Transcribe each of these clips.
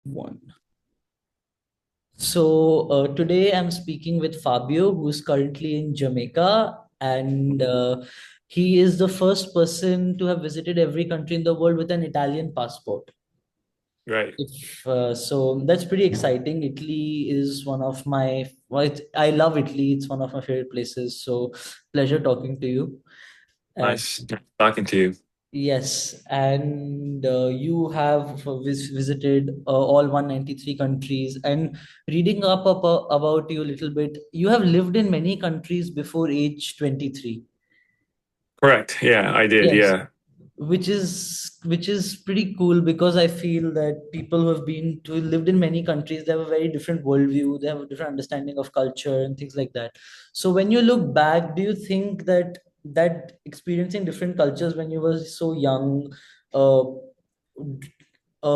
One. Today I'm speaking with Fabio, who is currently in Jamaica, and he is the first person to have visited every country in the world with an Italian passport. Right. If so, that's pretty exciting. Italy is one of my, I love Italy. It's one of my favorite places. So, pleasure talking to you. And Nice talking to you. yes, and you have visited all 193 countries. And reading about you a little bit, you have lived in many countries before age 23. Correct. Yeah, I did. Yes, Yeah. which is pretty cool because I feel that people who have been to lived in many countries, they have a very different worldview, they have a different understanding of culture and things like that. So when you look back, do you think that experiencing different cultures when you were so young uh,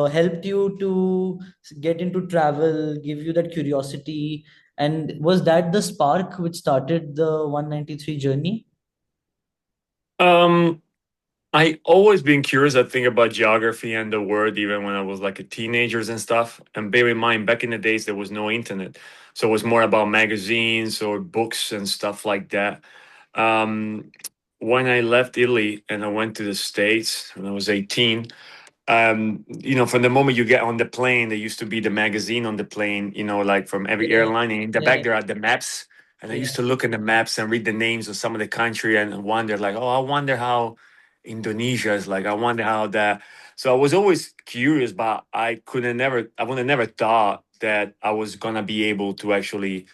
helped you to get into travel, give you that curiosity, and was that the spark which started the 193 journey? Um, I always been curious, I think, about geography and the world, even when I was like a teenagers and stuff. And bear in mind, back in the days, there was no internet, so it was more about magazines or books and stuff like that. Um, when I left Italy and I went to the States when I was 18, from the moment you get on the plane, there used to be the magazine on the plane, like from every Yeah, airline. And in the yeah, back, there are the maps. And I used yeah. to look at the maps and read the names of some of the country and wonder, like, oh, I wonder how Indonesia is like. I wonder how that. So I was always curious, but I would have never thought that I was gonna be able to actually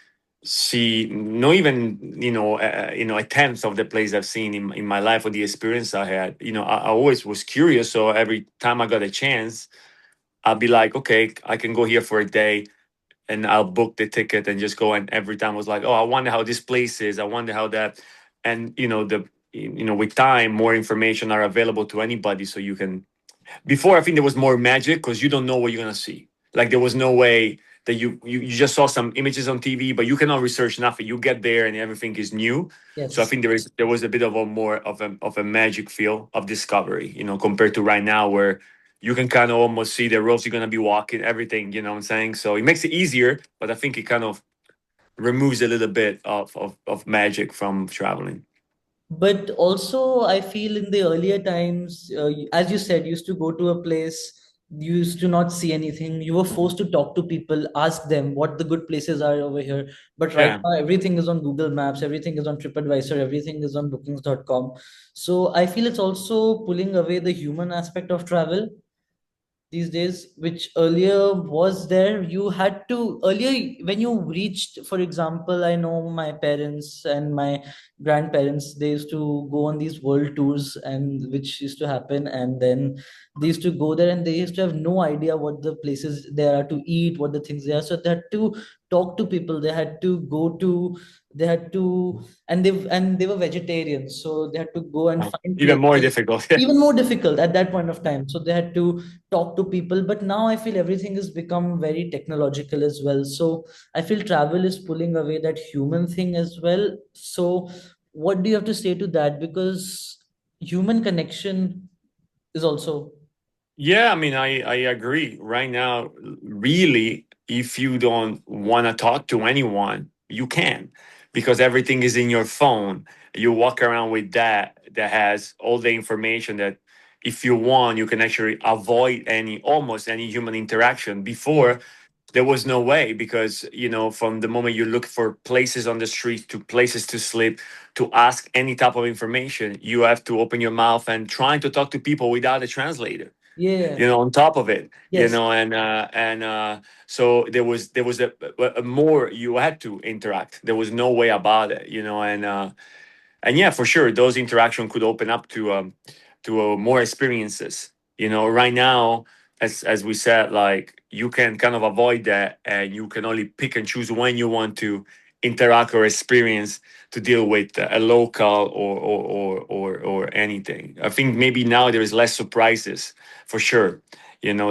see, not even a tenth of the place I've seen in my life or the experience I had. I always was curious, so every time I got a chance, I'll be like, okay, I can go here for a day, and I'll book the ticket and just go. And every time I was like, oh, I wonder how this place is. I wonder how that. And with time, more information are available to anybody, so you can. Before, I think there was more magic because you don't know what you're gonna see. Like there was no way that you just saw some images on TV, but you cannot research nothing. You get there and everything is new. So I Yes. think there was a bit of a more of a magic feel of discovery, compared to right now where you can kind of almost see the roads you're gonna be walking, everything. You know what I'm saying? So it makes it easier, but I think it kind of removes a little bit of magic from traveling. But also, I feel in the earlier times, as you said, you used to go to a place, you used to not see anything. You were forced to talk to people, ask them what the good places are over here. But right Yeah. now, everything is on Google Maps, everything is on TripAdvisor, everything is on Bookings.com. So I feel it's also pulling away the human aspect of travel these days, which earlier was there. You had to earlier when you reached, for example, I know my parents and my grandparents, they used to go on these world tours, and which used to happen, and then they used to go there and they used to have no idea what the places there are to eat, what the things they are. So they had to talk to people, they had to go to, they had to, and they were vegetarians, so they had to go and find Even more places, difficult. even more difficult at that point of time. So they had to talk to people. But now I feel everything has become very technological as well. So I feel travel is pulling away that human thing as well. So what do you have to say to that? Because human connection is also. Yeah, I mean, I agree. Right now, really, if you don't want to talk to anyone, you can, because everything is in your phone. You walk around with that has all the information that if you want, you can actually avoid almost any human interaction. Before, there was no way because, from the moment you look for places on the street to places to sleep to ask any type of information, you have to open your mouth and trying to talk to people without a translator, Yeah. on top of it, Yes. and so there was a more you had to interact. There was no way about it, and yeah, for sure, those interaction could open up to more experiences. Right now, as we said, like you can kind of avoid that, and you can only pick and choose when you want to interact or experience to deal with a local or anything. I think maybe now there is less surprises for sure, than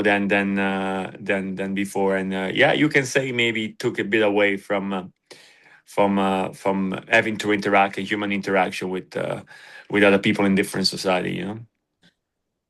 before, and yeah, you can say maybe took a bit away from having to interact a human interaction with other people in different society.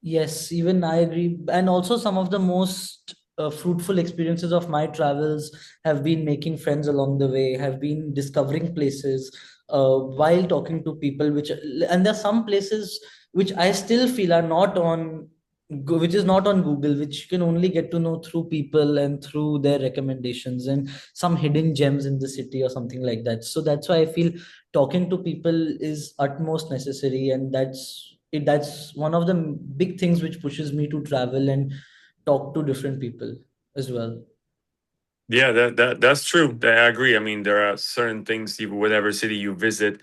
Yes, even I agree. And also some of the most fruitful experiences of my travels have been making friends along the way, have been discovering places while talking to people, and there are some places which I still feel are not on which is not on Google, which you can only get to know through people and through their recommendations and some hidden gems in the city or something like that. So that's why I feel talking to people is utmost necessary, and that's one of the big things which pushes me to travel and talk to different people as well. Yeah, that's true. I agree. I mean, there are certain things, whatever city you visit,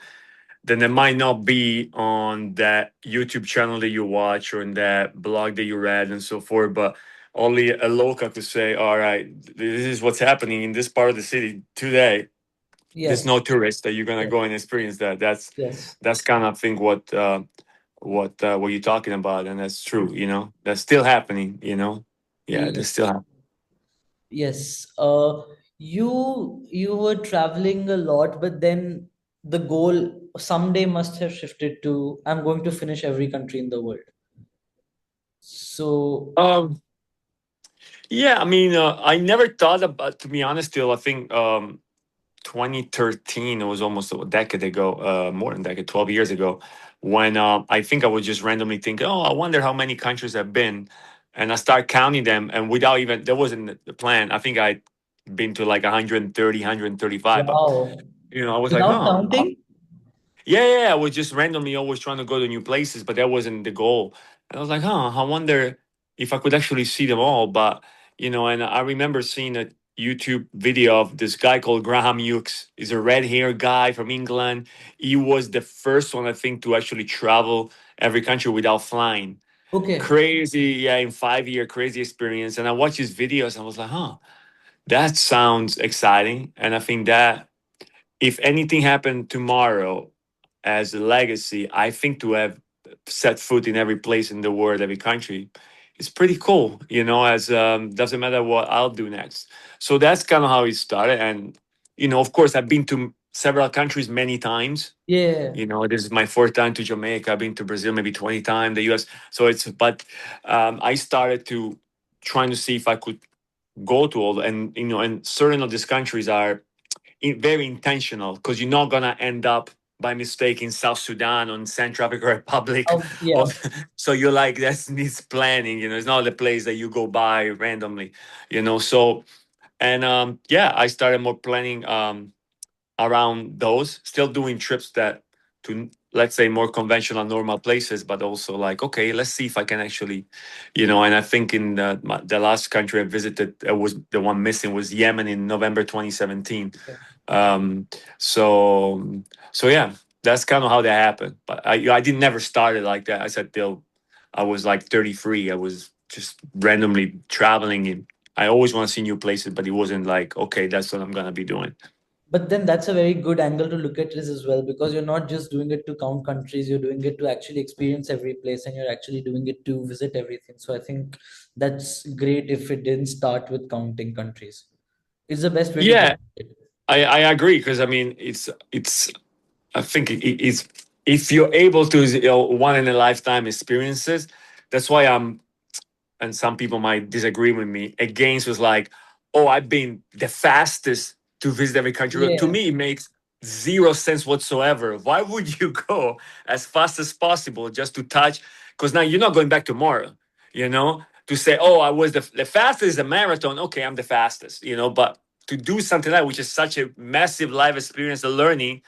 then it might not be on that YouTube channel that you watch or in that blog that you read and so forth, but only a local could say, all right, this is what's happening in this part of the city today. There's Yes, no tourist that you're gonna yes, go and experience that. yes, That's kind of thing what you're talking about, and that's true. That's still happening. Yeah, that's yes, still happening. yes. You were traveling a lot, but then the goal someday must have shifted to I'm going to finish every country in the world. So Um, yeah, I mean, I never thought about, to be honest, till I think 2013. It was almost a decade ago, more than a decade, 12 years ago, when I think I would just randomly think, oh, I wonder how many countries I've been. And I start counting them. And without even, that wasn't the plan. I think I'd been to like 130, 135. But, wow, I was like, without huh. counting. Yeah. I was just randomly always trying to go to new places, but that wasn't the goal. And I was like, huh, I wonder if I could actually see them all. But, and I remember seeing a YouTube video of this guy called Graham Hughes. He's a red hair guy from England. He was the first one, I think, to actually travel every country without flying. Okay. Crazy, yeah, in 5 year, crazy experience. And I watched his videos and I was like, huh, that sounds exciting. And I think that if anything happened tomorrow as a legacy, I think to have set foot in every place in the world, every country, it's pretty cool. As doesn't matter what I'll do next. So that's kind of how it started. And of course, I've been to several countries many times. Yeah. This is my fourth time to Jamaica. I've been to Brazil maybe 20 times, the US. So but I started to trying to see if I could go to all, and certain of these countries are very intentional because you're not gonna end up by mistake in South Sudan or in Central African Republic, or Yeah. so you're like that needs planning. It's not a place that you go by randomly. So and yeah, I started more planning around those, still doing trips that to, let's say, more conventional normal places, but also like, okay, let's see if I can actually, and I think in the last country I visited, was the one missing was Yemen in November 2017. Okay. um so yeah, that's kind of how that happened. But I didn't never started like that. I said till I was like 33, I was just randomly traveling, and I always want to see new places, but it wasn't like, okay, that's what I'm gonna be doing. But then that's a very good angle to look at it as well, because you're not just doing it to count countries, you're doing it to actually experience every place, and you're actually doing it to visit everything. So I think that's great if it didn't start with counting countries. It's the best way to look Yeah, at it. I agree, because I mean it's I think it's, if you're able to, one in a lifetime experiences. That's why I'm, and some people might disagree with me, against was like, oh, I've been the fastest to visit every country. Well, to Yeah. me, it makes zero sense whatsoever. Why would you go as fast as possible just to touch? Because now you're not going back tomorrow, to say, oh, I was the fastest is a marathon. Okay, I'm the fastest, but to do something like, which is such a massive life experience of learning,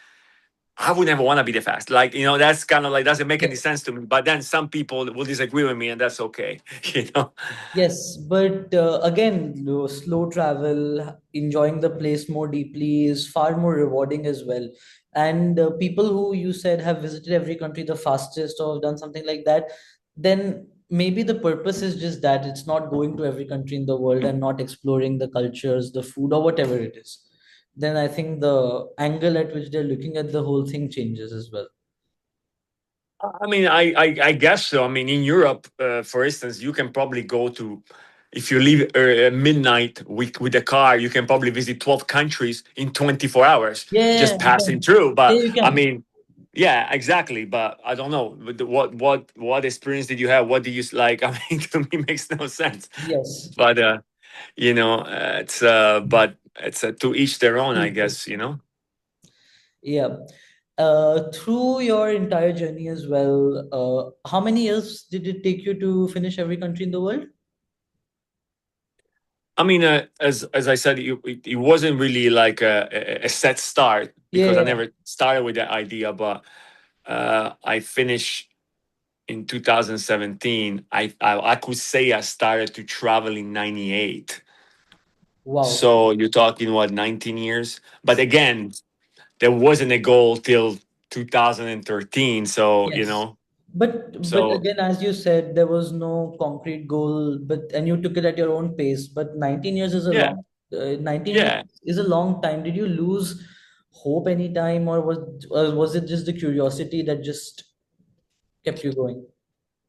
I would never want to be the fast. Like, that's kind of like doesn't make any sense to me. But then some people will disagree with me, and that's okay. You know. Yes, but again, slow travel, enjoying the place more deeply is far more rewarding as well. And people who you said have visited every country the fastest or have done something like that, then maybe the purpose is just that it's not going to every country in the world and not exploring the cultures, the food, or whatever it is. Then I think the angle at which they're looking at the whole thing changes as well. I mean, I guess so. I mean, in Europe, for instance, you can probably go to, if you leave at midnight with a car, you can probably visit 12 countries in 24 hours, Yeah, just you passing can. through. Yeah, But you I can. mean, yeah, exactly. But I don't know. What experience did you have? What did you like? I mean, to me, makes no sense. Yes. But It's but it's to each their own, I guess. Yeah. Through your entire journey as well, how many years did it take you to finish every country in the world? I mean, as I said, it wasn't really like a set start because I Yeah. never started with that idea, but I finished in 2017. I could say I started to travel in '98. Wow. So you're talking what, 19 years? But again, there wasn't a goal till 2013. So Yes. But so again, as you said, there was no concrete goal, but and you took it at your own pace. But 19 years is a yeah, long 19 years yeah. is a long time. Did you lose hope anytime, or was it just the curiosity that just kept you going?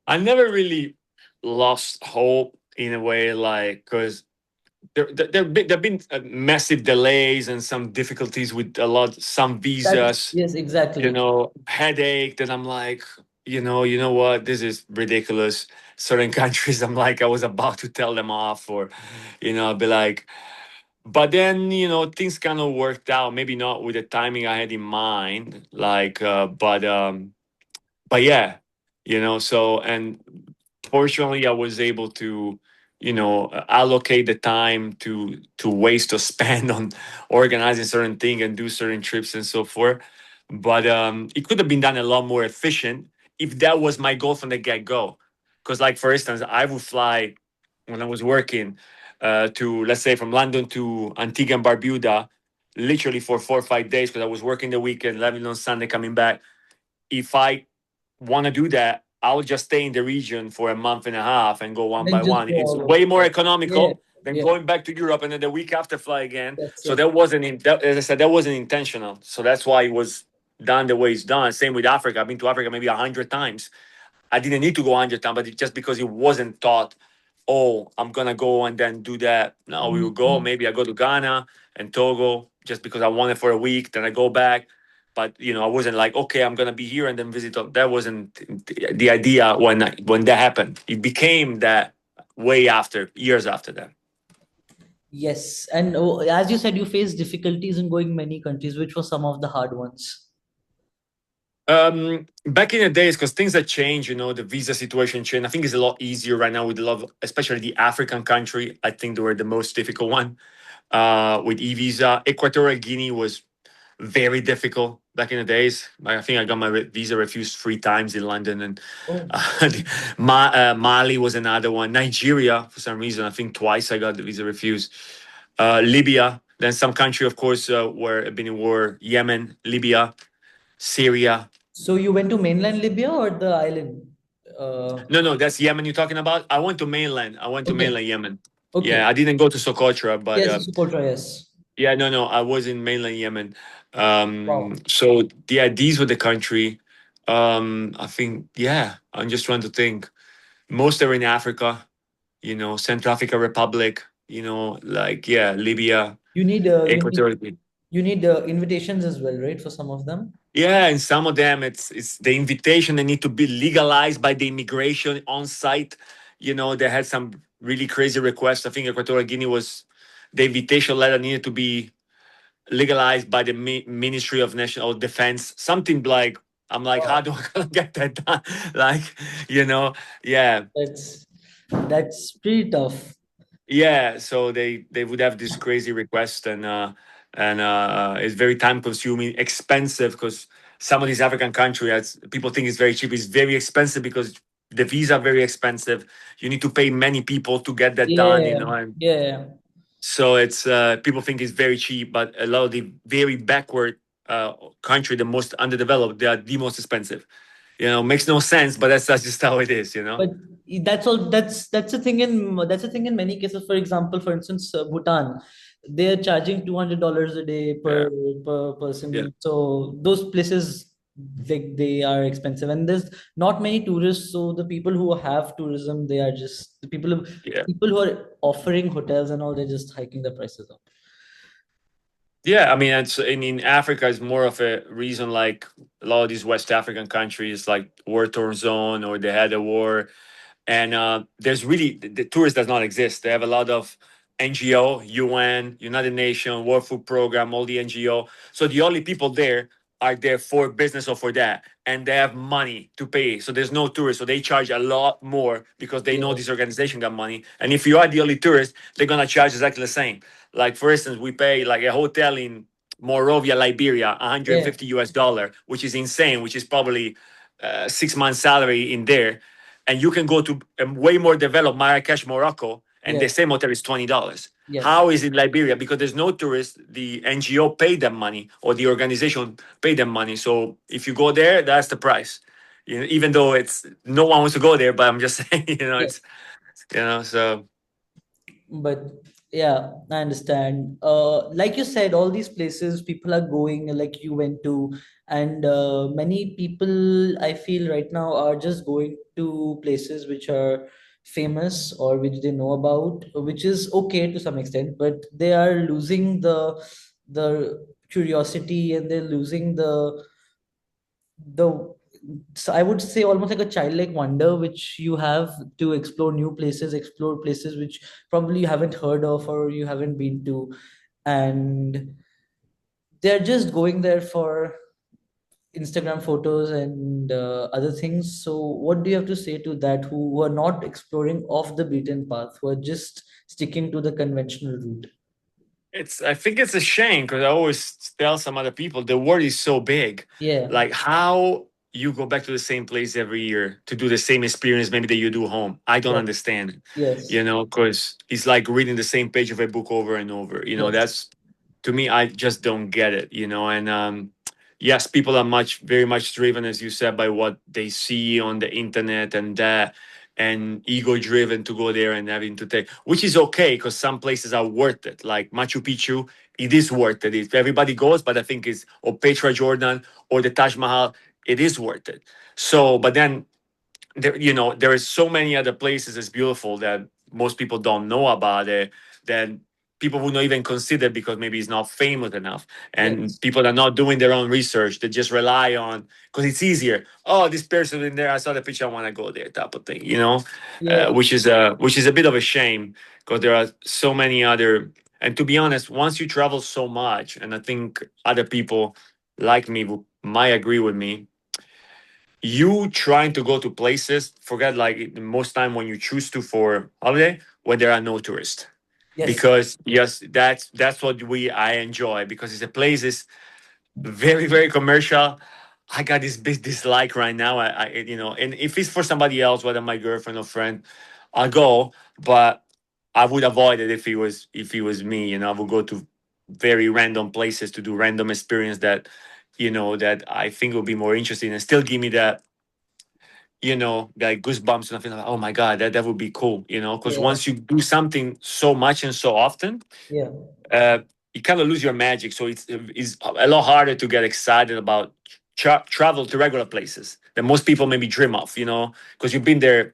I never really lost hope in a way, like, because there've been massive delays and some difficulties with some That visas, yes, exactly. headache that I'm like, you know what, this is ridiculous. Certain countries, I'm like, I was about to tell them off, or I'll be like, but then things kind of worked out. Maybe not with the timing I had in mind, like, but yeah, so, and fortunately I was able to allocate the time to waste or spend on organizing certain thing and do certain trips and so forth. But it could have been done a lot more efficient if that was my goal from the get-go. Because, like, for instance, I would fly when I was working to, let's say, from London to Antigua and Barbuda, literally for 4 or 5 days, because I was working the weekend, leaving on Sunday, coming back. If I want to do that, I'll just stay in the region for a month and a half and go one Then by just one. go It's all way more over. Yeah, economical than yeah, going back to Europe and then the week after fly again. that's So it. that wasn't as I said, that wasn't intentional. So that's why it was done the way it's done. Same with Africa. I've been to Africa maybe 100 times. I didn't need to go 100 times, but just because it wasn't thought, oh, I'm gonna go and then do that. No, we will go. Mhm. Maybe I go to Ghana and Togo just because I want it for a week. Then I go back. But I wasn't like, okay, I'm gonna be here and then visit. That wasn't the idea when that happened. It became that way after, years after that. Yes, and oh, as you said, you faced difficulties in going many countries, which were some of the hard ones. Back in the days, because things have changed, the visa situation changed. I think it's a lot easier right now with a lot of, especially the African country. I think they were the most difficult one with e-visa. Equatorial Guinea was very difficult back in the days. I think I got my visa refused 3 times in London, and Oh, Mali was another one. Nigeria, for some reason, I think twice I got the visa refused. Libya, then some country, of course, where I've been in war. Yemen, Libya, Syria. so you went to mainland Libya or the island? No, no, that's Yemen you're talking about. I went to mainland. I went to Okay, mainland Yemen. okay. Yeah, I didn't go to Socotra, but Yes, Socotra, yes. yeah, no, no, I was in mainland Yemen. Wow. So yeah, these were the country. I think, yeah, I'm just trying to think. Most are in Africa, Central Africa Republic, like, yeah, Libya, You need Equatorial Guinea. you need invitations as well, right? For some of them. Yeah, and some of them it's the invitation, they need to be legalized by the immigration on site. They had some really crazy requests. I think Equatorial Guinea was the invitation letter needed to be legalized by the Ministry of National Defense. Something like, I'm like, how Wow. do I get that done? Like, yeah, That's that's pretty tough. yeah. So they would have this crazy request, and it's very time consuming, expensive, because some of these African countries, people think it's very cheap. It's very expensive because the visa are very expensive. You need to pay many people to get that done, Yeah, and yeah. so it's people think it's very cheap, but a lot of the very backward country, the most underdeveloped, they are the most expensive. Makes no sense, but that's just how it is. But that's all. That's a thing in many cases. For example, for instance, Bhutan, they're charging $200 a day Yeah, per yeah, person. So those places, like, they are expensive, and there's not many tourists. So the people who have tourism, they are just yeah, people who are offering hotels and all. They're just hiking the prices up. yeah. I mean, in Africa, it's more of a reason, like a lot of these West African countries, like war torn zone, or they had a war, and there's really the tourist does not exist. They have a lot of NGO, UN, United Nations, World Food Program, all the NGO. So the only people there are there for business or for that, and they have money to pay. So there's no tourists, so they charge a lot more because they know Yeah. this organization got money. And if you are the only tourist, they're gonna charge exactly the same. Like for instance, we pay like a hotel in Monrovia, Liberia, Yeah. $150, which is insane, which is probably 6 months salary in there. And you can go to a way more developed Marrakesh, Morocco, and the Yeah. same hotel is $20. Yes. How is it Liberia? Because there's no tourists. The NGO pay them money, or the organization pay them money. So if you go there, that's the price. You know, even though it's no one wants to go there, but I'm just saying, Yeah. it's so But yeah, I understand. Like you said, all these places people are going, like you went to, and many people I feel right now are just going to places which are famous or which they know about, which is okay to some extent, but they are losing the curiosity, and they're losing the so I would say almost like a childlike wonder which you have to explore new places, explore places which probably you haven't heard of or you haven't been to, and they're just going there for Instagram photos and other things. So what do you have to say to that, who are not exploring off the beaten path, who are just sticking to the conventional route? it's. I think it's a shame because I always tell some other people the world is so big. Yeah. Like how you go back to the same place every year to do the same experience maybe that you do home. I don't Yeah. understand it. Yes. Because it's like reading the same page of a book over and over. Yes. That's to me, I just don't get it. And yes, people are very much driven, as you said, by what they see on the internet and ego driven to go there and having to take, which is okay because some places are worth it. Like Machu Picchu, it is worth it. If everybody goes, but I think it's or Petra Jordan or the Taj Mahal, it is worth it. So, but then there is so many other places that's beautiful that most people don't know about it, that people would not even consider because maybe it's not famous enough, and Yes. people are not doing their own research. They just rely on because it's easier. Oh, this person in there, I saw the picture, I want to go there, type of thing. Yeah. Which is a bit of a shame because there are so many other. And to be honest, once you travel so much, and I think other people like me might agree with me, you trying to go to places, forget like most time when you choose to for holiday when there are no tourists, Yes. because yes, that's what we I enjoy because it's a place is very very commercial. I got this big dislike right now. And if it's for somebody else, whether my girlfriend or friend, I'll go, but I would avoid it if it was me. I would go to very random places to do random experience that I think will be more interesting and still give me that like goosebumps and I feel like, oh my God, that would be cool. Because Yeah. once you do something so much and so often, Yeah. uh, you kind of lose your magic. So it's a lot harder to get excited about travel to regular places that most people maybe dream of, because you've been there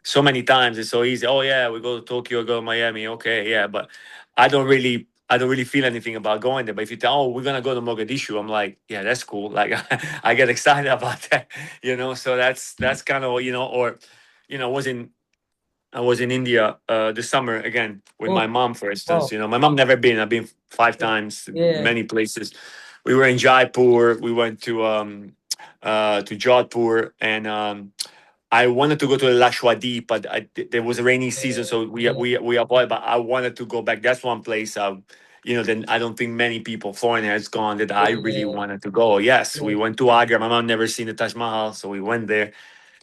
so many times. It's so easy. Oh yeah, we go to Tokyo, go to Miami. Okay, yeah, but I don't really feel anything about going there. But if you tell, oh, we're gonna go to Mogadishu, I'm like, yeah, that's cool. Like I get excited about that. So that's kind of or was in I was in India this summer again with my Oh, mom, for instance. wow. My mom never been. I've been 5 times, Yeah. many places. We were in Jaipur. We went to Jodhpur, and I wanted to go to the Lashwadip, but there was a rainy season, so we Yeah. we we avoided. But I wanted to go back. That's one place. Then I don't think many people, foreigners, gone that I really Yeah. wanted to go. Yes, we Yeah. went to Agra. My mom never seen the Taj Mahal, so we went there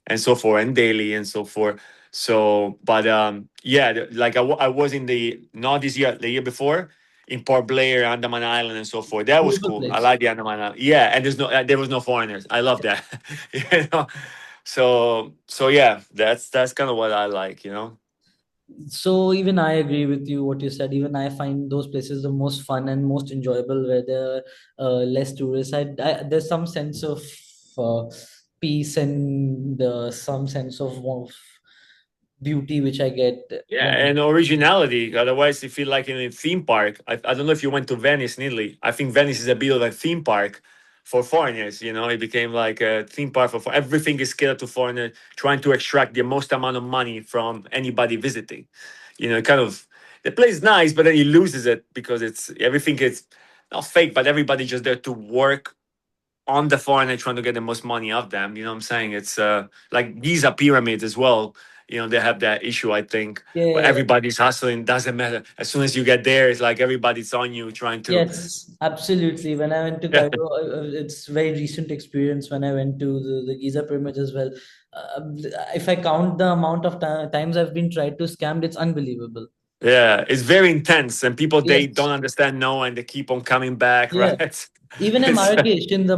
and so forth, and Delhi and so forth. So, but yeah, like I was in the not this year, the year before in Port Blair, Andaman Island, and so forth. That was Beautiful cool. I place. like the Andaman Island. Yeah, and there was no foreigners. I love that. you know. So yeah, that's kind of what I like. So even I agree with you what you said. Even I find those places the most fun and most enjoyable where there are less tourists. There's some sense of uh, peace and some sense of beauty which I get Yeah, when. and originality. Otherwise, you feel like in a theme park. I don't know if you went to Venice in Italy. I think Venice is a bit of a theme park for foreigners. It became like a theme park for everything is catered to foreigners, trying to extract the most amount of money from anybody visiting. Kind of. the place is nice, but then he loses it because it's everything is not fake, but everybody just there to work on the foreigner trying to get the most money of them. You know what I'm saying? It's like Giza pyramids as well. You know, they have that issue, I think, where Yeah. everybody's hustling. Doesn't matter. As soon as you get there, it's like everybody's on you trying to. Yes, absolutely. When I went to Cairo, it's very recent experience when I went to the Giza pyramids as well. Uh, if I count the amount of times I've been tried to scammed, it's unbelievable. Yeah, it's very intense, and people they Yes. don't understand no, and they keep on coming back, Yeah. right? Even in It's Marrakesh, in the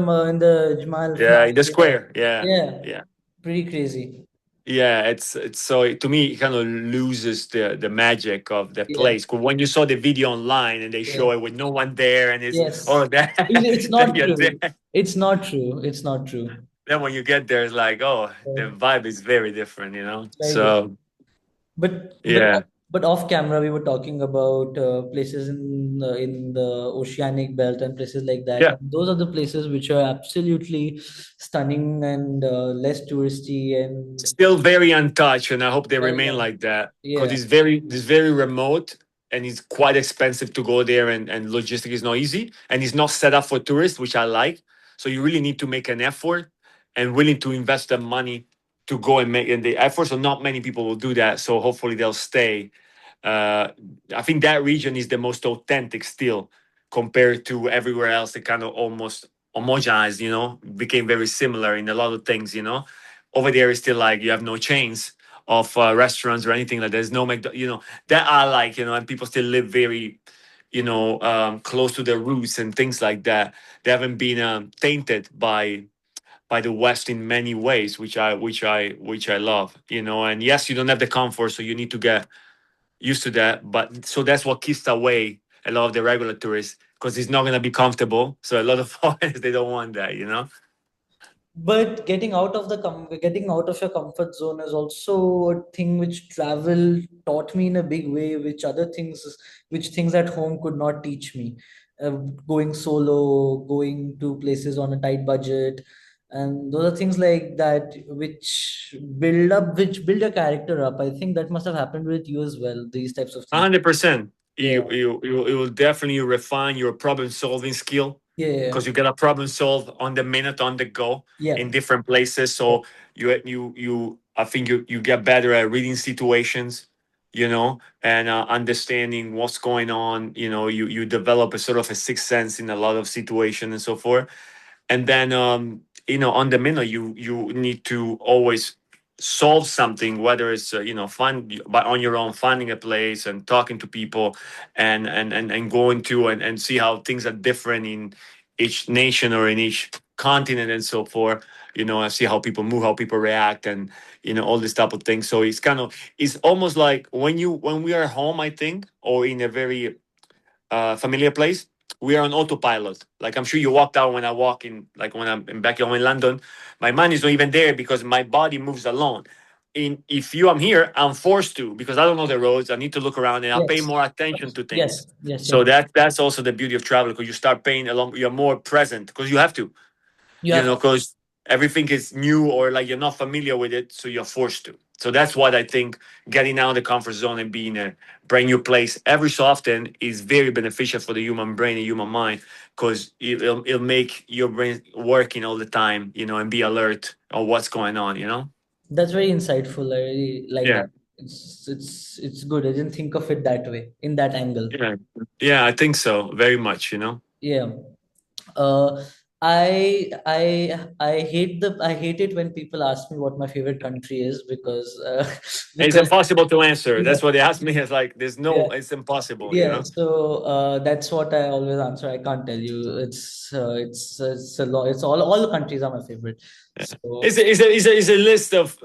Jamal yeah, in the yeah. square. Yeah, Yeah. yeah. Pretty crazy. Yeah, it's so to me it kind of loses the magic of the Yeah. place. 'Cause when you saw the video online and they Yeah. show it with no one there and it's Yes. oh that It's then not you're true. there. It's not true. It's not true. Then when you get there, it's like oh the So, vibe is very different, you know. very different. So But but yeah, but off camera, we were talking about places in the oceanic belt and places like that. yeah. And those are the places which are absolutely stunning and less touristy and Still very untouched, and I hope they very remain like that because yeah, it's very remote and it's quite expensive to go there, and logistic is not easy and it's not set up for tourists, which I like. So you really need to make an effort and willing to invest the money to go and make and the effort. So not many people will do that. So hopefully they'll stay. Uh, I think that region is the most authentic still compared to everywhere else. It kind of almost homogenized, you know, became very similar in a lot of things, you know. Over there is still like you have no chains of restaurants or anything like that. There's no you know, that I like, you know, and people still live very, you know, close to their roots and things like that. They haven't been tainted by the West in many ways, which I love, you know. And yes, you don't have the comfort, so you need to get used to that. But so that's what keeps away a lot of the regular tourists because it's not going to be comfortable. So a lot of foreigners they don't want that, you know. but getting out of your comfort zone is also a thing which travel taught me in a big way, which things at home could not teach me. Going solo, going to places on a tight budget, and those are things like that which build your character up. I think that must have happened with you as well. These types of things. 100%. Yeah, You will definitely refine your problem solving skill yeah, because you get a problem solved on the minute, on the go, yeah. in different places. Yeah. So I think you get better at reading situations, you know, and understanding what's going on. You know, you develop a sort of a sixth sense in a lot of situations and so forth. And then you know, on the minute you need to always solve something, whether it's you know, find by on your own, finding a place and talking to people and going to and see how things are different in each nation or in each continent and so forth, you know, and see how people move, how people react, and you know, all this type of thing. So it's almost like when we are home, I think, or in a very familiar place, we are on autopilot. Like I'm sure you walked out when I walk in, like when I'm back home in London, my mind is not even there because my body moves alone. If you I'm here, I'm forced to because I don't know the roads. I need to look around and I'll pay Yes, more attention to things. yes, yes, So yes. that's also the beauty of travel because you start paying along. You're more present because you have to, You you have know, because everything is new or like you're not familiar with it, so you're forced to. So that's what I think getting out of the comfort zone and being a brand new place every so often is very beneficial for the human brain and human mind because it'll make your brain working all the time, you know, and be alert on what's going on, you know? That's very insightful. I really like Yeah. that. It's good. I didn't think of it that way, in that angle. Yeah. Yeah, I think so. Very much, you know? Yeah. Uh, I hate it when people ask me what my favorite country is It's because impossible to answer. yeah, That's what they asked me. It's like there's yeah. no, it's impossible, you Yeah, know? so that's what I always answer. I can't tell you. It's a lot. It's all the countries are my favorite. So It's a list of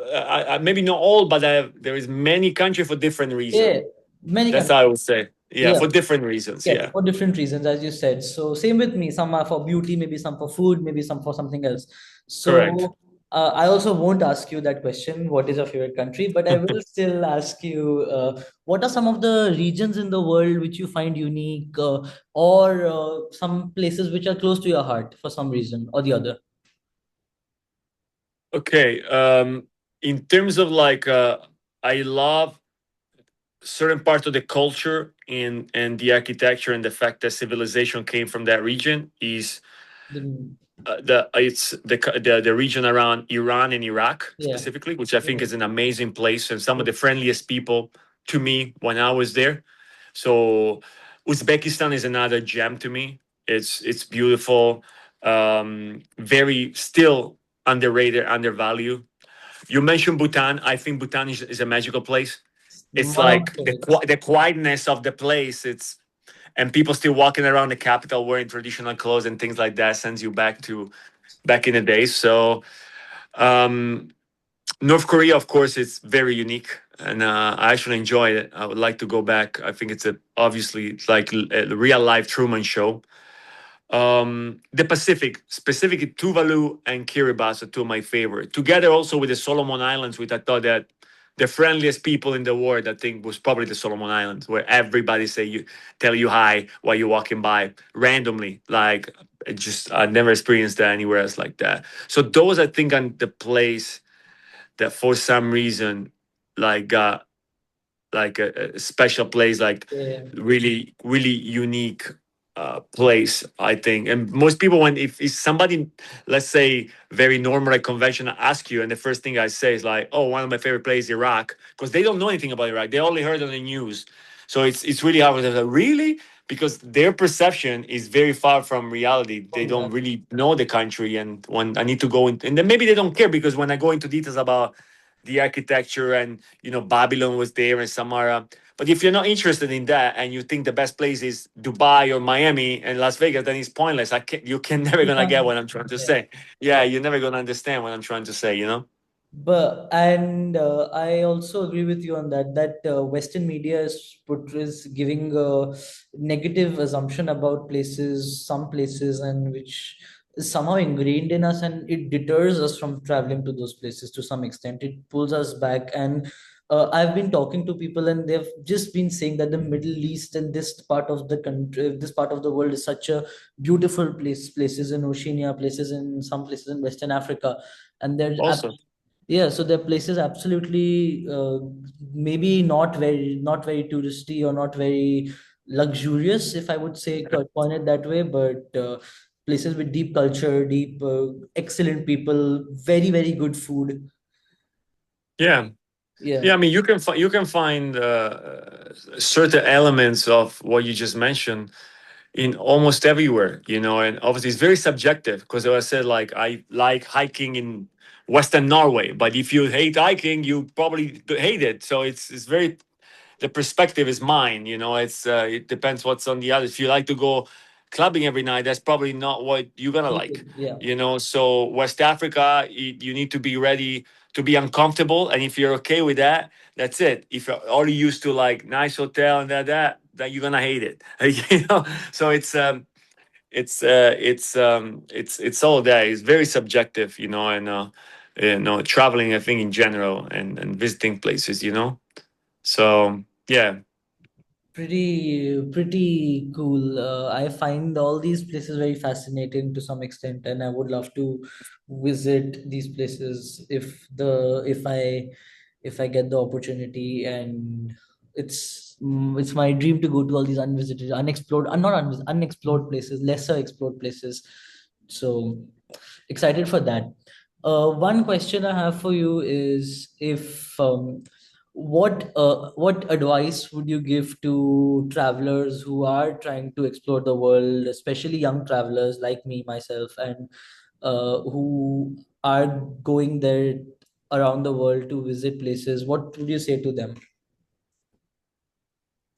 maybe not all, but there is many countries for different yeah, reasons. many That's countries. how I would say. Yeah, Yeah, for different reasons. yes, Yeah, for different reasons, as you said. So same with me. Some are for beauty, maybe some for food, maybe some for something else. correct. So I also won't ask you that question. What is your favorite country? But I will still ask you. What are some of the regions in the world which you find unique, or some places which are close to your heart for some reason or the other? Okay. In terms of like, I love certain parts of the culture and the architecture and the fact that civilization came from that region is The, the region around Iran and Iraq yeah, specifically, which I think yeah, is an amazing place and some of yeah. the friendliest people to me when I was there. So Uzbekistan is another gem to me. It's beautiful, very still underrated, undervalued. You mentioned Bhutan. I think Bhutan is a magical place. It's One of like my favorites. the quietness of the place. It's and people still walking around the capital wearing traditional clothes and things like that sends you back to back in the days. So um, North Korea, of course, it's very unique, and I actually enjoy it. I would like to go back. I think it's a obviously it's like a real life Truman Show. The Pacific, specifically Tuvalu and Kiribati, are two of my favorite. Together also with the Solomon Islands, which I thought that the friendliest people in the world, I think, was probably the Solomon Islands, where everybody say you tell you hi while you're walking by randomly. Like I never experienced that anywhere else like that. So those I think are the place that for some reason like like a special place, like Yeah, really unique place, I think. And most people, when if somebody, let's say, very normal, like conventional, ask you, and the first thing I say is like, "Oh, one of my favorite places, Iraq," because they don't know anything about Iraq. They only heard on the news, so it's really hard for them. Like, really? Because their perception is very far from reality. They from don't that. really know the country, and when I need to go in, and then maybe they don't care because when I go into details about the architecture and Babylon was there and Samara. But if you're not interested in that and you think the best place is Dubai or Miami and Las Vegas, then it's pointless. You can never You gonna get can't. what I'm trying to Yeah, say. Yeah, yeah. you're never gonna understand what I'm trying to say. But and I also agree with you on that Western media is giving a negative assumption about places, some places, and which is somehow ingrained in us, and it deters us from traveling to those places to some extent. It pulls us back, and I've been talking to people, and they've just been saying that the Middle East and this part of the country, this part of the world, is such a beautiful place. Places in Oceania, places in some places in Western Africa, and they're Also, yeah, so there are places absolutely maybe not very touristy or not very luxurious, if I would say point it that way, but places with deep culture, deep excellent people, very good food. yeah, Yeah, yeah. I mean, you can find certain elements of what you just mentioned in almost everywhere, and obviously it's very subjective because as I said, like I like hiking in Western Norway, but if you hate hiking, you probably hate it. So it's very the perspective is mine. It depends what's on the other. If you like to go clubbing every night, that's probably not what you're gonna like. yeah. So West Africa, you need to be ready to be uncomfortable, and if you're okay with that, that's it. If you're already used to like nice hotel and that you're gonna hate it. So it's all that. It's very subjective, and traveling, I think in general and visiting places, So yeah. Pretty cool. I find all these places very fascinating to some extent, and I would love to visit these places if I get the opportunity. And it's my dream to go to all these unvisited, unexplored, not unexplored places, lesser explored places. So excited for that. One question I have for you is if what advice would you give to travelers who are trying to explore the world, especially young travelers like me, myself, and who are going there around the world to visit places? What would you say to them?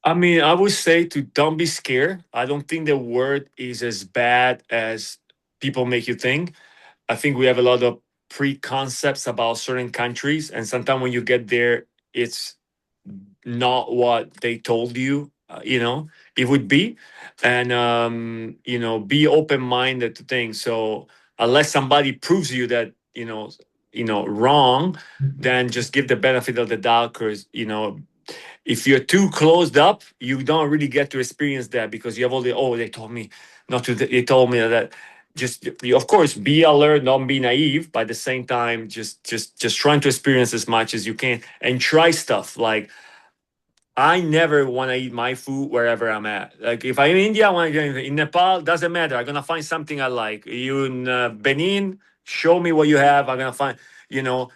I mean, I would say to don't be scared. I don't think the word is as bad as people make you think. I think we have a lot of preconcepts about certain countries, and sometimes when you get there, it's not what they told you. It would be, and be open minded to things. So unless somebody proves you that wrong, then just give the benefit of the doubt, because if you're too closed up, you don't really get to experience that because you have all the they told me not to. They told me that. Just of course be alert, don't be naive. But at the same time, just trying to experience as much as you can and try stuff like I never want to eat my food wherever I'm at. Like if I'm in India, I want to go in Nepal. Doesn't matter. I'm gonna find something I like. You in Benin, show me what you have. I'm gonna find. You know,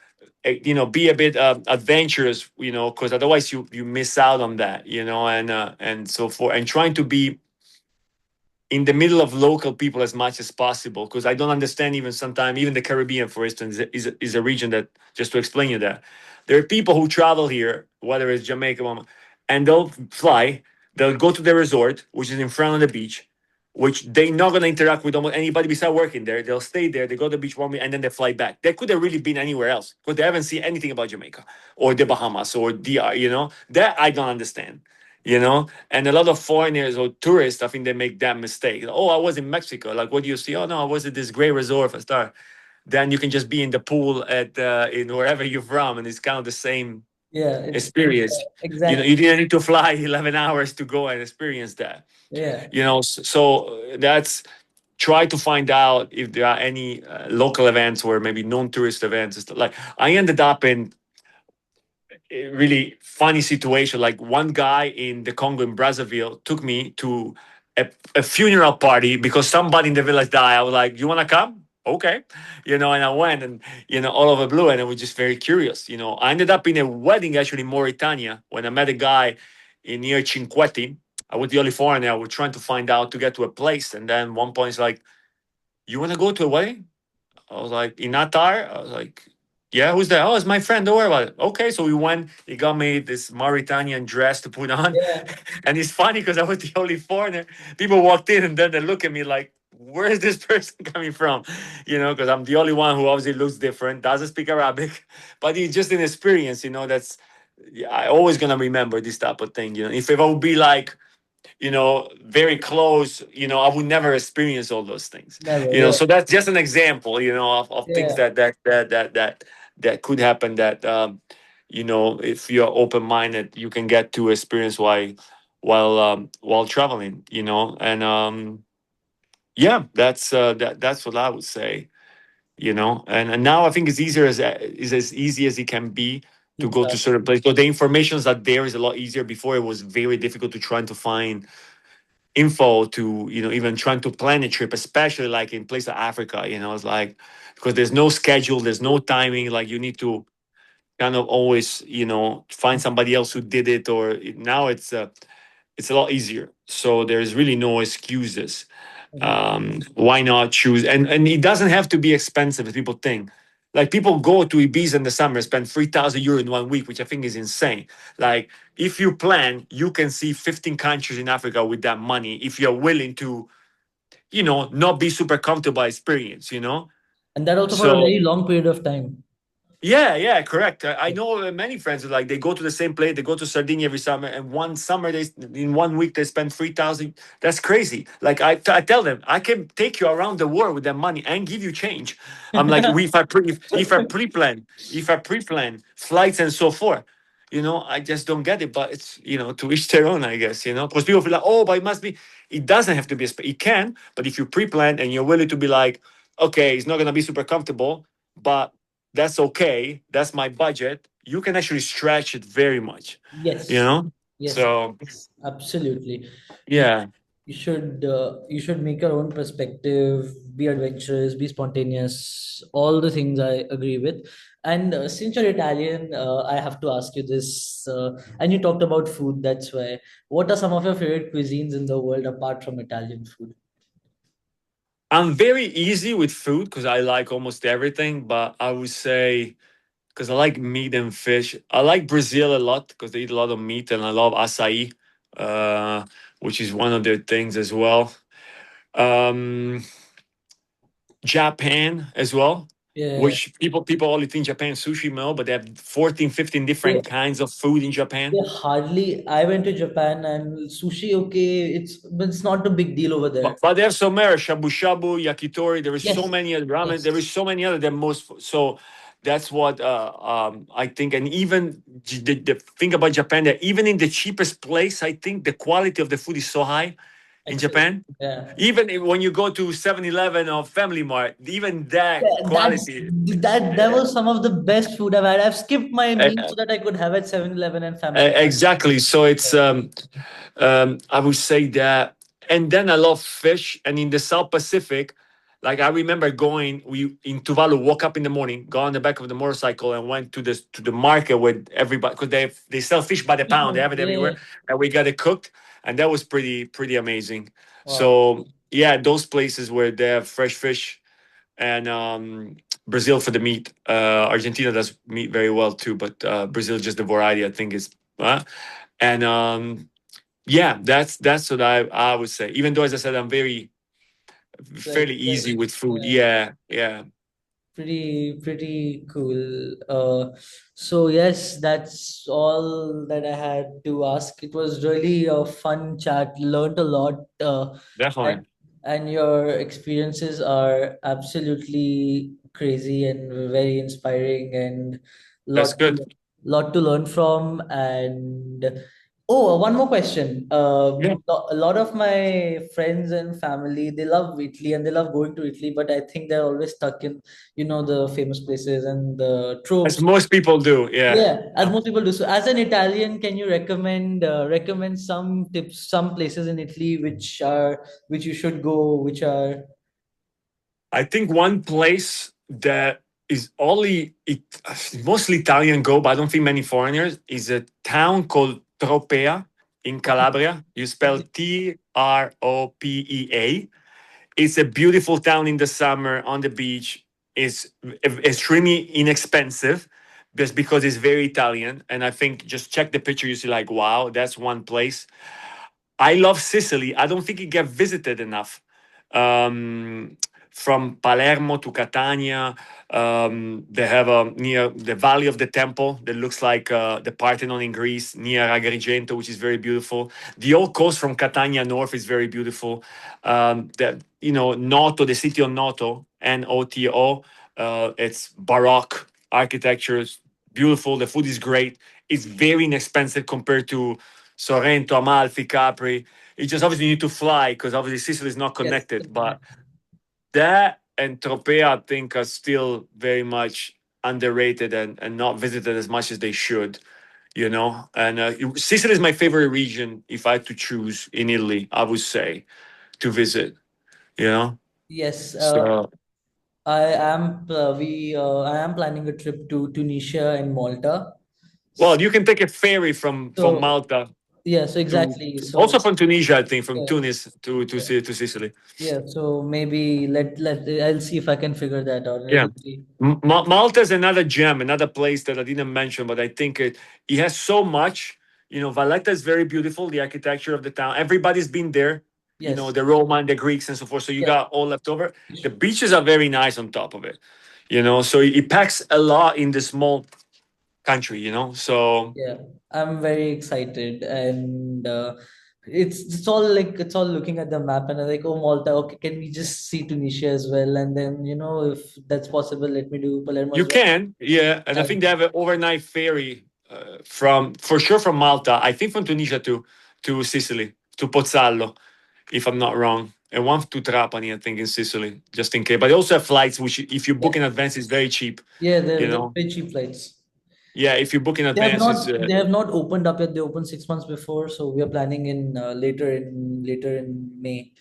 be a bit adventurous. Because otherwise you miss out on that. And so forth. And trying to be in the middle of local people as much as possible, because I don't understand even sometimes even the Caribbean, for instance, is a region that, just to explain you that, there are people who travel here, whether it's Jamaica, and they'll fly, they'll go to the resort, which is in front of the beach, which they're not going to interact with almost anybody besides working there. They'll stay there, they go to the beach 1 week, and then they fly back. They could have really been anywhere else because they haven't seen anything about Jamaica or the Bahamas or DR. That I don't understand. And a lot of foreigners or tourists, I think they make that mistake. Oh, I was in Mexico. Like, what do you see? Oh no, I was at this great resort for star. Then you can just be in the pool at in wherever you're from, and it's kind of the same Yeah, it's experience. You exactly. didn't need to fly 11 hours to go and experience that. Yeah, So that's, try to find out if there are any local events or maybe non-tourist events and stuff. Like I ended up in a really funny situation. Like one guy in the Congo in Brazzaville took me to a funeral party because somebody in the village died. I was like, "You want to come?" Okay, and I went, and all over blue, and I was just very curious. I ended up in a wedding actually in Mauritania when I met a guy in near Cinquetti. I was the only foreigner. I was trying to find out to get to a place, and then one point it's like, "You want to go to a wedding?" I was like, in Natar? I was like, yeah, who's that? Oh, it's my friend. Don't worry about it. Okay, so we went. He got me this Mauritanian dress to put on. yeah, And it's funny because I was the only foreigner. People walked in and then they look at me like, where is this person coming from? Because I'm the only one who obviously looks different, doesn't speak Arabic. But it's just an experience, that's, yeah, I always going to remember this type of thing. If it would be like, very close, I would never experience all those things. never. Yeah, So that's just an example, of things yeah, that could happen that, if you're open minded, you can get to experience while traveling, and yeah, that's what I would say, and now I think it's easier is as easy as it can be to go to exactly. certain places. So the information that there is a lot easier. Before it was very difficult to try to find info to even trying to plan a trip, especially like in place of Africa. It's like, because there's no schedule, there's no timing. Like you need to kind of always find somebody else who did it, or now it's a lot easier, so there's really no excuses. Mhm. Why not choose? And it doesn't have to be expensive as people think. Like people go to Ibiza in the summer, spend 3,000 euro in 1 week, which I think is insane. Like if you plan, you can see 15 countries in Africa with that money if you're willing to, not be super comfortable by experience. And that also for a So very long period of time. yeah, yeah, correct. I know many friends who, like, they go to the same place. They go to Sardinia every summer, and one summer they in 1 week they spend 3,000. That's crazy. Like I tell them, I can take you around the world with that money and give you change. I'm like, if I pre-plan flights and so forth, I just don't get it. But it's to each their own, I guess. Because people feel like, oh, but it must be. It doesn't have to be. It can, but if you pre-plan and you're willing to be like, okay, it's not gonna be super comfortable, but that's okay. That's my budget. You can actually stretch it very much, you Yes, know? yes, So, yes, absolutely. You yeah. you should make your own perspective, be adventurous, be spontaneous. All the things I agree with. And since you're Italian, I have to ask you this. And you talked about food. That's why. What are some of your favorite cuisines in the world apart from Italian food? I'm very easy with food because I like almost everything, but I would say, because I like meat and fish, I like Brazil a lot because they eat a lot of meat, and I love acai, uh, which is one of their things as well. Um, Japan as well, Yeah, which people only think Japan sushi meal, but they have 14, 15 they, different kinds of food in they Japan. hardly. I went to Japan and sushi. Okay, it's not a big deal over there. But there's so many shabu shabu, yakitori. There is so Yes, many other ramen. There yes, is so many other than most. So that's what I think. And even the thing about Japan, that even in the cheapest place, I think the quality of the food is so high. in Excellent. Japan. Yeah. Even when you go to 7-Eleven or Family Mart, even that Yeah, quality. that uh, was some of the best food I've had. I've skipped my meal uh, so that I could have at 7-Eleven and Family Mart. exactly. So it's I would say that, and then I love fish. And in the South Pacific, like I remember going, we in Tuvalu, woke up in the morning, got on the back of the motorcycle, and went to the market with everybody because they sell fish by the pound. They have it Yeah. everywhere, and we got it cooked, and that was pretty amazing. Wow. So yeah, those places where they have fresh fish, and Brazil for the meat. Argentina does meat very well too, but Brazil just the variety I think is. And yeah, that's what I would say. Even though, as I said, I'm very Like, fairly easy with food. yeah. Yeah, yeah, Pretty cool. So yes, that's all that I had to ask. It was really a fun chat. Learned a lot. And, definitely. and your experiences are absolutely crazy and very inspiring, and That's lot good. to lot to learn from. And oh, one more question. Yeah, A lot of my friends and family, they love Italy and they love going to Italy, but I think they're always stuck in, the famous places and the as tropes. most people do. Yeah. Yeah, as most people do. So, as an Italian, can you recommend some tips, some places in Italy which you should go, which are I think one place that is only mostly Italian go, but I don't think many foreigners, is a town called Tropea in okay? Calabria. You spell Okay. Tropea. It's a beautiful town in the summer on the beach. It's extremely inexpensive just because it's very Italian. And I think just check the picture, you see, like, wow, that's one place. I love Sicily. I don't think it get visited enough. Um, from Palermo to Catania, they have a near the Valley of the Temple that looks like the Parthenon in Greece, near Agrigento, which is very beautiful. The old coast from Catania north is very beautiful. Noto, the city of Noto, Noto, it's Baroque architecture, it's beautiful. The food is great. It's very inexpensive compared to Sorrento, Amalfi, Capri. It just obviously you need to fly because obviously Sicily is not Yes. connected. But that and Tropea, I think, are still very much underrated and not visited as much as they should. And Sicily is my favorite region if I had to choose in Italy. I would say to visit. You know, Yes. so I am planning a trip to Tunisia and Malta. well, you can take a ferry from So Malta yeah, so to exactly. also So from Tunisia, I think, from yeah, Tunis yeah, to Sicily. yeah. So maybe let I'll see if I can figure that out. And Yeah. it'll be Malta is another gem, another place that I didn't mention, but I think it has so much. Valletta is very beautiful, the architecture of the town. Everybody's been there, yes, the Roman, the Greeks, and so forth. So you yeah, got all left over. The beaches are very nice on top of it, so it packs a lot in the small country. So yeah. I'm very excited, and it's all looking at the map, and I'm like, oh, Malta. Okay, can we just see Tunisia as well? And then if that's possible, let me do Palermo you as well. can, yeah. And I think And they have an overnight ferry for sure from Malta. I think from Tunisia to Sicily, to Pozzallo, if I'm not wrong. And one to Trapani, I think, in Sicily, just in case. But they also have flights, which if you book yeah, in advance, is very cheap. yeah, You they're know, very cheap flights. yeah. If you book in They have advance, is not they have not opened up yet. They opened 6 months before, so we are planning in later in May.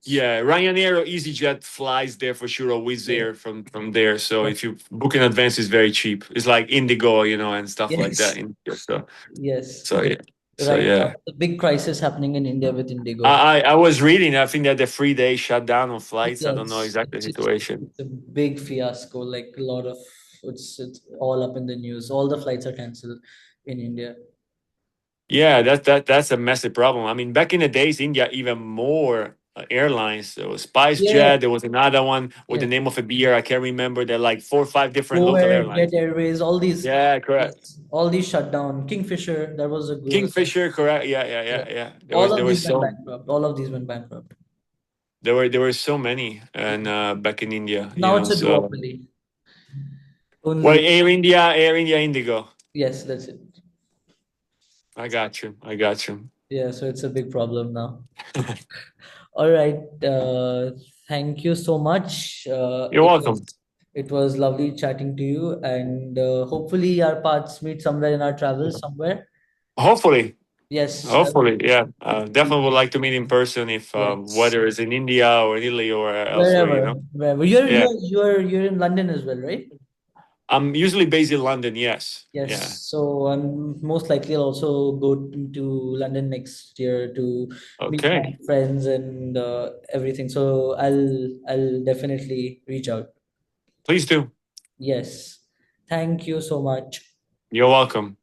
yeah. Ryanair or EasyJet flies there for sure, or Wizz Yeah. Air from there. So Yeah. if you book in advance, it's very cheap. It's like Indigo, and stuff like that. Yes. So Yes. so yeah. So Right now, yeah. the big crisis happening in India with Indigo. I was reading. I think that the 3 day shutdown on flights. I Yeah, don't know exactly the situation. it's a big fiasco. Like a lot of it's all up in the news. All the flights are cancelled in India. Yeah, that's a massive problem. I mean, back in the days, India even more airlines. There was Yeah, SpiceJet. There was another one with the yeah. name of a beer. I can't remember. They're like 4 or 5 different Go local Air, Jet airlines. Airways, all these, Yeah, correct. yes, all these shut down. Kingfisher, that was a good. Kingfisher, correct. Yeah, yeah, Yeah. yeah, yeah. There All was of there these was went so bankrupt. All of these went bankrupt. there were so many and back in India. Now it's a So duopoly. well, Only, Air India, Indigo. yes, that's it. I got you. I got you. Yeah, so it's a big problem now. All right. Thank you so much. You're welcome. It was lovely chatting to you, and hopefully our paths meet somewhere in our travels somewhere. Hopefully, Yes, hopefully, yeah. Definitely would like to meet in person if yes, whether it's in India or Italy or elsewhere, you wherever, know. wherever. Yeah. You're in London as well, right? I'm usually based in London, yes. Yeah. Yes. So I'm most likely I'll also go to London next year to meet my Okay. friends and everything. So I'll definitely reach out. Please do. Yes. Thank you so much. You're welcome.